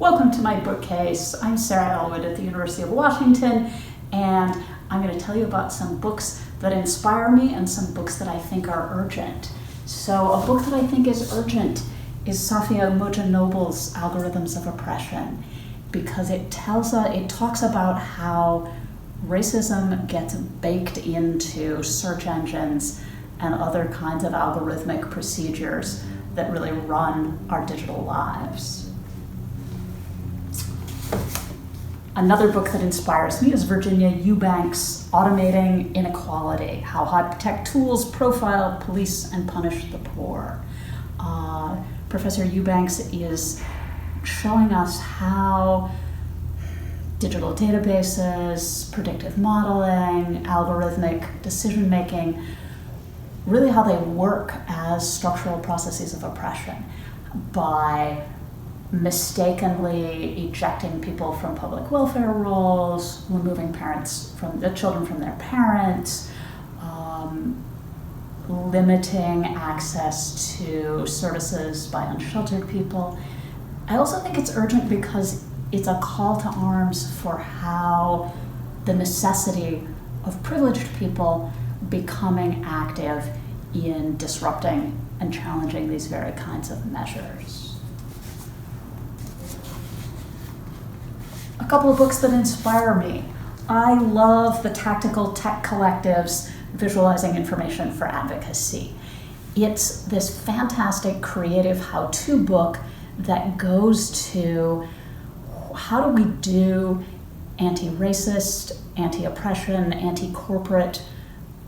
Welcome to my bookcase. I'm Sarah Elwood at the University of Washington, and I'm going to tell you about some books that inspire me and some books that I think are urgent. So a book that I think is urgent is Safiya Mojanoble's Algorithms of Oppression, because it talks about how racism gets baked into search engines and other kinds of algorithmic procedures that really run our digital lives. Another book that inspires me is Virginia Eubank's Automating Inequality: How High-Tech Tools Profile, Police, and Punish the Poor. Professor Eubanks is showing us how digital databases, predictive modeling, algorithmic decision-making, really how they work as structural processes of oppression by mistakenly ejecting people from public welfare roles, removing children from their parents, limiting access to services by unsheltered people. I also think it's urgent because it's a call to arms for how the necessity of privileged people becoming active in disrupting and challenging these very kinds of measures. A couple of books that inspire me. I love the Tactical Tech Collective's Visualizing Information for Advocacy. It's this fantastic creative how-to book that goes to how do we do anti-racist, anti-oppression, anti-corporate,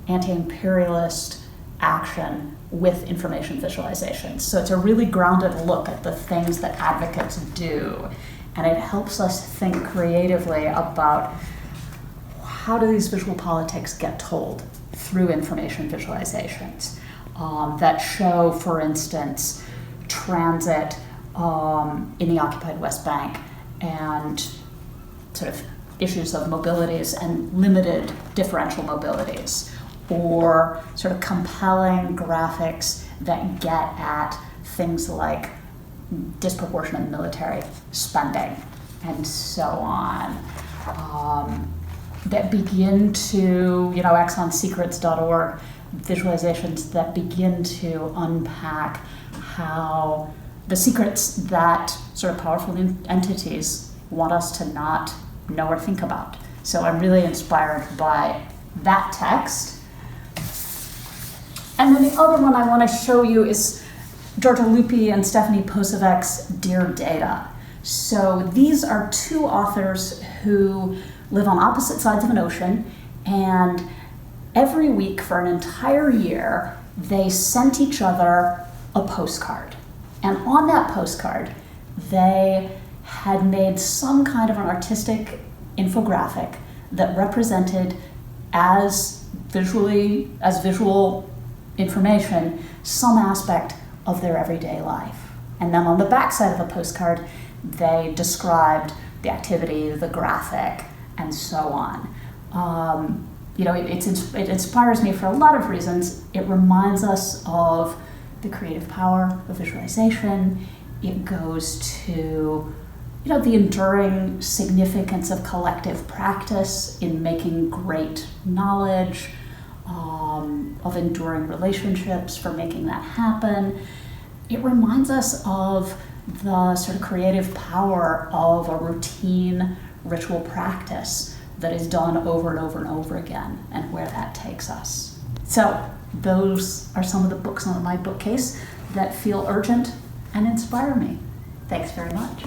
anti-imperialist action with information visualization. So it's a really grounded look at the things that advocates do, and it helps us think creatively about how do these visual politics get told through information visualizations that show, for instance, transit in the occupied West Bank and sort of issues of mobilities and limited differential mobilities, or sort of compelling graphics that get at things like disproportionate military spending and so on, that begin to, exonsecrets.org, visualizations that begin to unpack how the secrets that sort of powerful entities want us to not know or think about. So I'm really inspired by that text. And then the other one I want to show you is Georgia Lupi and Stephanie Posavec's Dear Data. So these are two authors who live on opposite sides of an ocean, and every week for an entire year, they sent each other a postcard. And on that postcard, they had made some kind of an artistic infographic that represented as visual information some aspect of their everyday life. And then on the back side of the postcard, they described the activity, the graphic, and so on. It inspires me for a lot of reasons. It reminds us of the creative power of visualization. It goes to the enduring significance of collective practice in making great knowledge, of enduring relationships for making that happen. It reminds us of the sort of creative power of a routine ritual practice that is done over and over and over again, and where that takes us. So those are some of the books on my bookcase that feel urgent and inspire me. Thanks very much.